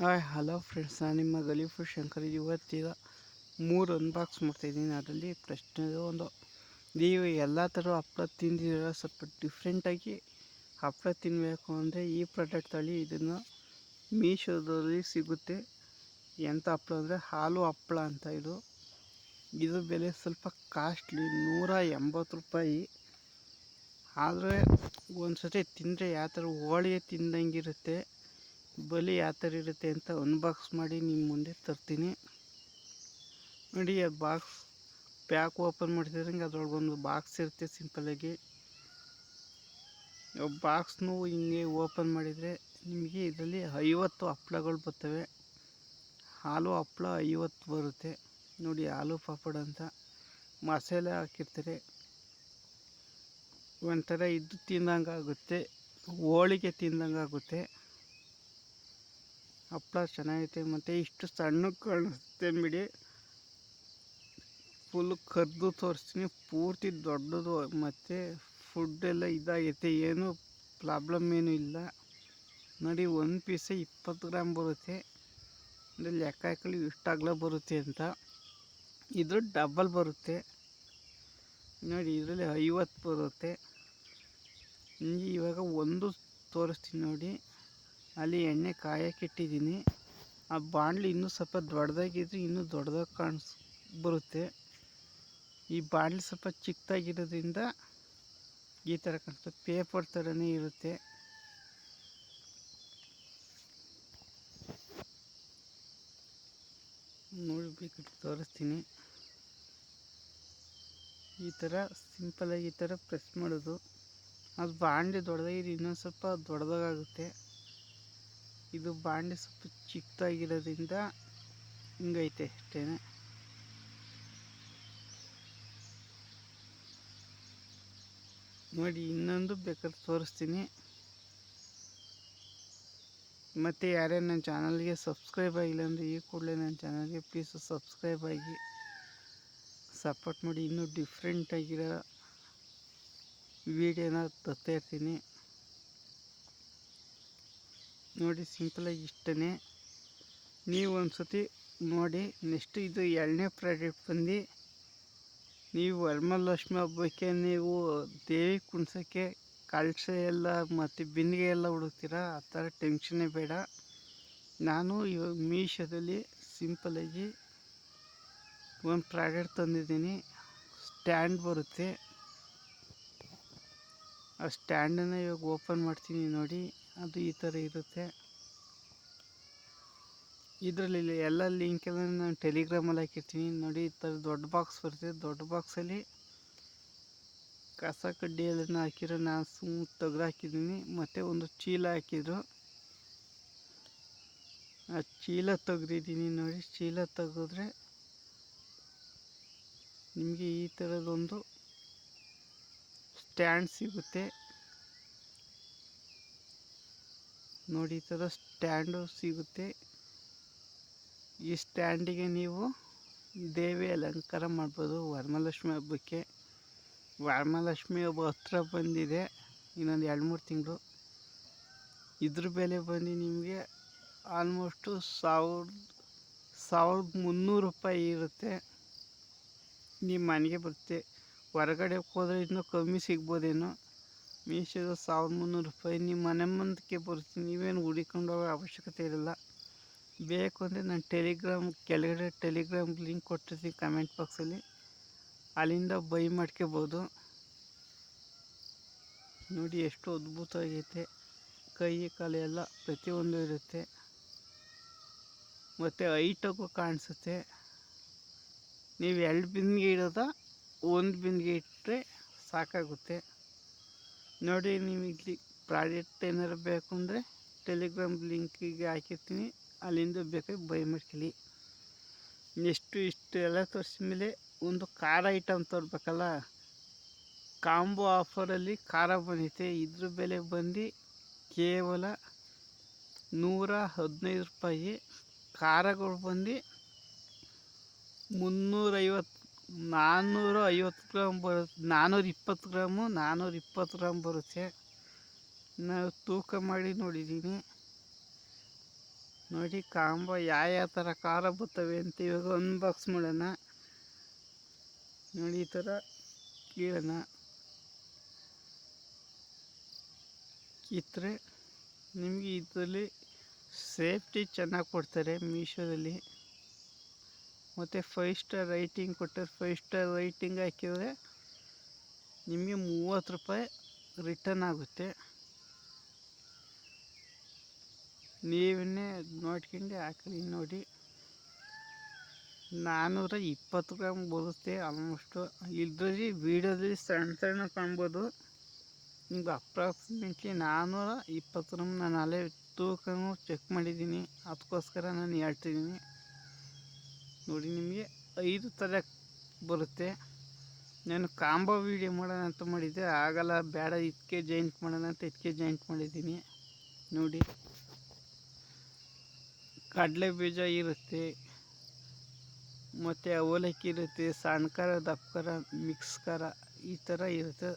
Hi hello friends, ನಾನು ನಿಮ್ಮ ಗಲೀಫು Shankar. ಇವತ್ತೀಗ 3 unbox ಮಾಡ್ತಾಯಿದ್ದೀನಿ. ಅದರಲ್ಲಿ ಪ್ರಶ್ನೆ ಒಂದು, ನೀವು ಎಲ್ಲ ಥರ ಹಪ್ಪಳ ತಿಂದಿರೋ ಸ್ವಲ್ಪ ಡಿಫ್ರೆಂಟಾಗಿ ಹಪ್ಪಳ ತಿನ್ನಬೇಕು ಅಂದರೆ ಈ ಪ್ರಾಡಕ್ಟ್ ತಗೊಳ್ಳಿ. ಇದನ್ನು ಮೀಶೋದಲ್ಲಿ ಸಿಗುತ್ತೆ. ಎಂಥ ಹಪ್ಪಳ ಅಂದರೆ ಹಾಲು ಹಪ್ಪಳ ಅಂತ. ಇದು ಬೆಲೆ ಸ್ವಲ್ಪ ಕಾಸ್ಟ್ಲಿ, 180 ರೂಪಾಯಿ. ಆದರೆ ಒಂದು ಸತಿ ತಿಂದರೆ ಯಾವ ಥರ ಹೋಳಿಗೆ ತಿಂದಂಗಿರುತ್ತೆ, ಬಲಿ ಯಾವ ಥರ ಇರುತ್ತೆ ಅಂತ ಅನ್ಬಾಕ್ಸ್ ಮಾಡಿ ನಿಮ್ಮ ಮುಂದೆ ತರ್ತೀನಿ ನೋಡಿ. ಆ ಬಾಕ್ಸ್ ಪ್ಯಾಕ್ ಓಪನ್ ಮಾಡ್ತಿದ್ದಂಗೆ ಅದ್ರೊಳಗೊಂದು ಬಾಕ್ಸ್ ಇರುತ್ತೆ. ಸಿಂಪಲ್ಲಾಗಿ ಬಾಕ್ಸ್ನು ಹಿಂಗೆ ಓಪನ್ ಮಾಡಿದರೆ ನಿಮಗೆ ಇದರಲ್ಲಿ 50 ಹಪ್ಪಳಗಳು ಬರ್ತವೆ. ಹಾಲು ಹಪ್ಪಳ 50 ಬರುತ್ತೆ ನೋಡಿ. ಆಲೂ ಪಾಪಡ್ ಅಂತ ಮಸಾಲೆ ಹಾಕಿರ್ತಾರೆ. ಒಂಥರ ಇದು ತಿಂದಂಗೆ ಆಗುತ್ತೆ, ಹೋಳಿಗೆ ತಿಂದಂಗೆ ಆಗುತ್ತೆ. ಹಪ್ಪಳ ಚೆನ್ನಾಗೈತೆ. ಮತ್ತು ಇಷ್ಟು ಸಣ್ಣ ಕಾಣಿಸುತ್ತೆ ಬಿಡಿ, ಫುಲ್ ಕದ್ದು ತೋರಿಸ್ತೀನಿ. ಪೂರ್ತಿ ದೊಡ್ಡದು ಮತ್ತು ಫುಡ್ಡೆಲ್ಲ ಇದಾಗೈತೆ, ಏನು ಪ್ರಾಬ್ಲಮ್ ಏನೂ ಇಲ್ಲ ನೋಡಿ. ಒಂದು ಪೀಸೇ 20 ಗ್ರಾಮ್ ಬರುತ್ತೆ. ಅಂದರೆ ಲೆಕ್ಕ ಹಾಕೊಳ್ಳಿ ಇಷ್ಟು ಅಗಲ ಬರುತ್ತೆ ಅಂತ. ಇದ್ರ ಡಬಲ್ ಬರುತ್ತೆ ನೋಡಿ. ಇದರಲ್ಲಿ 50 ಬರುತ್ತೆ. ಇವಾಗ ಒಂದು ತೋರಿಸ್ತೀನಿ ನೋಡಿ. ಅಲ್ಲಿ ಎಣ್ಣೆ ಕಾಯಕ್ಕಿಟ್ಟಿದ್ದೀನಿ. ಆ ಬಾಣಲಿ ಇನ್ನೂ ಸ್ವಲ್ಪ ದೊಡ್ಡದಾಗಿದ್ರೆ ಇನ್ನೂ ದೊಡ್ಡದಾಗಿ ಬರುತ್ತೆ. ಈ ಬಾಣಲಿ ಸ್ವಲ್ಪ ಚಿಕ್ಕದಾಗಿರೋದ್ರಿಂದ ಈ ಥರ ಕಾಣಿಸುತ್ತೆ, ಪೇಪರ್ ಥರನೇ ಇರುತ್ತೆ. ನೋಡಬೇಕು, ತೋರಿಸ್ತೀನಿ. ಈ ಥರ ಸಿಂಪಲಾಗಿ ಈ ಥರ ಪ್ರೆಸ್ ಮಾಡೋದು. ಅದು ಬಾಣಲಿ ದೊಡ್ಡದಾಗಿದೆ, ಇನ್ನೊಂದು ಸ್ವಲ್ಪ ದೊಡ್ಡದಾಗುತ್ತೆ. ಇದು ಬಾಣಲಿ ಸ್ವಲ್ಪ ಚಿಕ್ಕದಾಗಿರೋದ್ರಿಂದ ಹಿಂಗೈತೆ ಅಷ್ಟೇ ನೋಡಿ. ಇನ್ನೊಂದು ಬೇಕಾದ್ರೆ ತೋರಿಸ್ತೀನಿ. ಮತ್ತು ಯಾರೇ ನನ್ನ ಚಾನಲ್ಗೆ ಸಬ್ಸ್ಕ್ರೈಬ್ ಆಗಿಲ್ಲ ಅಂದರೆ ಈ ಕೂಡಲೇ ನನ್ನ ಚಾನಲ್ಗೆ ಪ್ಲೀಸ್ ಸಬ್ಸ್ಕ್ರೈಬ್ ಆಗಿ ಸಪೋರ್ಟ್ ಮಾಡಿ. ಇನ್ನೂ ಡಿಫ್ರೆಂಟಾಗಿರೋ ವಿಡಿಯೋನ ತರ್ತಾ ಇರ್ತೀನಿ ನೋಡಿ. ಸಿಂಪಲಾಗಿ ಇಷ್ಟೇ. ನೀವು ಒಂದು ಸತಿ ನೋಡಿ. ನೆಕ್ಸ್ಟ್ ಇದು 2ನೇ ಪ್ರಾಡಕ್ಟ್ ಬಂದು, ನೀವು ವರಮಹಾಲಕ್ಷ್ಮಿ ಹಬ್ಬಕ್ಕೆ ನೀವು ದೇವಿ ಕುಣ್ಸೋಕ್ಕೆ ಕಳಶ ಎಲ್ಲ ಮತ್ತು ಬಿಂದಿಗೆ ಎಲ್ಲ ಹುಡುಕ್ತೀರ, ಆ ಥರ ಟೆನ್ಷನ್ನೇ ಬೇಡ. ನಾನು ಇವಾಗ ಮೀಶೋದಲ್ಲಿ ಸಿಂಪಲಾಗಿ ಒಂದು ಪ್ರಾಡಕ್ಟ್ ತಂದಿದ್ದೀನಿ. ಸ್ಟ್ಯಾಂಡ್ ಬರುತ್ತೆ. ಆ ಸ್ಟ್ಯಾಂಡನ್ನು ಇವಾಗ ಓಪನ್ ಮಾಡ್ತೀನಿ ನೋಡಿ. ಅದು ಈ ಥರ ಇರುತ್ತೆ. ಇದರಲ್ಲಿ ಎಲ್ಲ ಲಿಂಕೆಲ್ಲ ನಾನು ಟೆಲಿಗ್ರಾಮಲ್ಲಿ ಹಾಕಿರ್ತೀನಿ ನೋಡಿ. ಈ ಥರ ದೊಡ್ಡ ಬಾಕ್ಸ್ ಬರುತ್ತೆ. ದೊಡ್ಡ ಬಾಕ್ಸಲ್ಲಿ ಕಸ ಕಡ್ಡಿ ಎಲ್ಲ ಹಾಕಿರೋ ನಾನು ಸುಮ್ಮನೆ ತೆಗ್ದು ಹಾಕಿದ್ದೀನಿ. ಮತ್ತು ಒಂದು ಚೀಲ ಹಾಕಿದ್ರು, ಆ ಚೀಲ ತೆಗ್ದಿದ್ದೀನಿ ನೋಡಿ. ಚೀಲ ತೆಗೆದ್ರೆ ನಿಮಗೆ ಈ ಥರದೊಂದು ಸ್ಟ್ಯಾಂಡ್ ಸಿಗುತ್ತೆ ನೋಡಿ. ಈ ಥರ ಸ್ಟ್ಯಾಂಡು ಸಿಗುತ್ತೆ. ಈ ಸ್ಟ್ಯಾಂಡಿಗೆ ನೀವು ದೇವಿ ಅಲಂಕಾರ ಮಾಡ್ಬೋದು ವರಮಹಾಲಕ್ಷ್ಮಿ ಹಬ್ಬಕ್ಕೆ. ವರಮಹಾಲಕ್ಷ್ಮಿ ಹಬ್ಬ ಹತ್ರ ಬಂದಿದೆ, ಇನ್ನೊಂದು 2-3 ತಿಂಗಳು. ಇದ್ರ ಬೆಲೆ ಬಂದು ನಿಮಗೆ ಆಲ್ಮೋಸ್ಟು 1300 ರೂಪಾಯಿ ಇರುತ್ತೆ. ನಿಮ್ಮ ಮನೆಗೆ ಬರುತ್ತೆ. ಹೊರಗಡೆ ಹೋದರೆ ಇನ್ನೂ ಕಮ್ಮಿ ಸಿಗ್ಬೋದೇನೋ. ಮೀಶೋದು 1300 ರೂಪಾಯಿ ನಿಮ್ಮ ಮನೆ ಮುಂದಕ್ಕೆ ಬರುತ್ತೆ. ನೀವೇನು ಹುಡಿಕೊಂಡು ಹೋಗೋ ಅವಶ್ಯಕತೆ ಇರಲ್ಲ. ಬೇಕು ಅಂದರೆ ನಾನು ಕೆಳಗಡೆ ಟೆಲಿಗ್ರಾಮ್ ಲಿಂಕ್ ಕೊಟ್ಟಿರ್ತೀನಿ ಕಮೆಂಟ್ ಬಾಕ್ಸಲ್ಲಿ, ಅಲ್ಲಿಂದ ಬೈ ಮಾಡ್ಕೋಬೋದು ನೋಡಿ. ಎಷ್ಟು ಅದ್ಭುತವಾಗೈತೆ. ಕೈ ಕಾಲು ಎಲ್ಲ ಪ್ರತಿಯೊಂದು ಇರುತ್ತೆ. ಮತ್ತು ಹೈಟಾಗೂ ಕಾಣಿಸುತ್ತೆ. ನೀವು 2 ಬಿಂದಿಗೆ ಇಡೋದ 1 ಬಿಂದಿಗೆ ಇಟ್ಟರೆ ಸಾಕಾಗುತ್ತೆ ನೋಡಿ. ನೀವು ಇಲ್ಲಿ ಪ್ರಾಡಕ್ಟ್ ಏನಾರು ಬೇಕು ಅಂದರೆ ಟೆಲಿಗ್ರಾಮ್ ಲಿಂಕಿಗೆ ಹಾಕಿರ್ತೀನಿ, ಅಲ್ಲಿಂದ ಬೇಕಾದ್ರೆ ಬೈ ಮಾಡ್ಕೊಳ್ಳಿ. ಇಷ್ಟೆಲ್ಲ ತೋರಿಸಿದ ಮೇಲೆ ಒಂದು ಖಾರ ಐಟಮ್ ತರಬೇಕಲ್ಲ. ಕಾಂಬೋ ಆಫರಲ್ಲಿ ಖಾರ ಬಂದೈತೆ. ಇದ್ರ ಬೆಲೆ ಬಂದು ಕೇವಲ 115 ರೂಪಾಯಿ. ಖಾರಗಳು ಬಂದು 450 ಗ್ರಾಮ್ ಬರುತ್ತೆ. 420 ಗ್ರಾಮು 420 ಗ್ರಾಮ್ ಬರುತ್ತೆ. ನಾವು ತೂಕ ಮಾಡಿ ನೋಡಿದ್ದೀನಿ. ನೋಡಿ ಕಾಂಬೋ ಯಾವ ಥರ ಖಾರ ಬರ್ತವೆ ಅಂತ ಇವಾಗ ಅನ್ಬಾಕ್ಸ್ ಮಾಡೋಣ. ನೋಡಿ ಈ ಥರ ಕೀಳೋಣ, ಕಿತ್ತರೆ ನಿಮಗೆ ಇದರಲ್ಲಿ ಸೇಫ್ಟಿ ಚೆನ್ನಾಗಿ ಕೊಡ್ತಾರೆ ಮೀಶೋದಲ್ಲಿ. ಮತ್ತು 5 ಸ್ಟಾರ್ ರೈಟಿಂಗ್ ಕೊಟ್ಟರೆ 5 ಸ್ಟಾರ್ ರೈಟಿಂಗ್ ಹಾಕಿದರೆ ನಿಮಗೆ 30 ರೂಪಾಯಿ ರಿಟರ್ನ್ ಆಗುತ್ತೆ. ನೀವನ್ನೇ ನೋಡ್ಕೊಂಡು ಹಾಕಿ. ನೋಡಿ 420 ಗ್ರಾಮ್ ಬರುತ್ತೆ ಆಲ್ಮೋಸ್ಟು. ಇದರಲ್ಲಿ ವೀಡಿಯೋದಲ್ಲಿ ಸಣ್ಣ ಕಾಣ್ಬೋದು, ನಿಮ್ಗೆ ಅಪ್ರಾಕ್ಸಿಮೇಟ್ಲಿ 420 ಗ್ರಾಮ್. ನಾನು ಅಲ್ಲೇ ತೂಕನೂ ಚೆಕ್ ಮಾಡಿದ್ದೀನಿ, ಅದಕ್ಕೋಸ್ಕರ ನಾನು ಹೇಳ್ತಿದ್ದೀನಿ. ನೋಡಿ ನಿಮಗೆ 5 ಥರ ಬರುತ್ತೆ. ನಾನು ಕಾಂಬೋ ವೀಡಿಯೋ ಮಾಡೋಣ ಅಂತ ಮಾಡಿದ್ದೆ, ಆಗಲ್ಲ, ಬೇಡ ಇದಕ್ಕೆ ಜಾಯಿಂಟ್ ಮಾಡೋಣ ಅಂತ ಇದಕ್ಕೆ ಜಾಯಿಂಟ್ ಮಾಡಿದ್ದೀನಿ. ನೋಡಿ ಕಡಲೆ ಬೀಜ ಇರುತ್ತೆ, ಮತ್ತು ಅವಲಕ್ಕಿ ಇರುತ್ತೆ, ಸಣ್ಣ ಖಾರ ದಪ್ಪ ಖಾರ ಮಿಕ್ಸ್ ಖಾರ ಈ ಥರ ಇರುತ್ತೆ.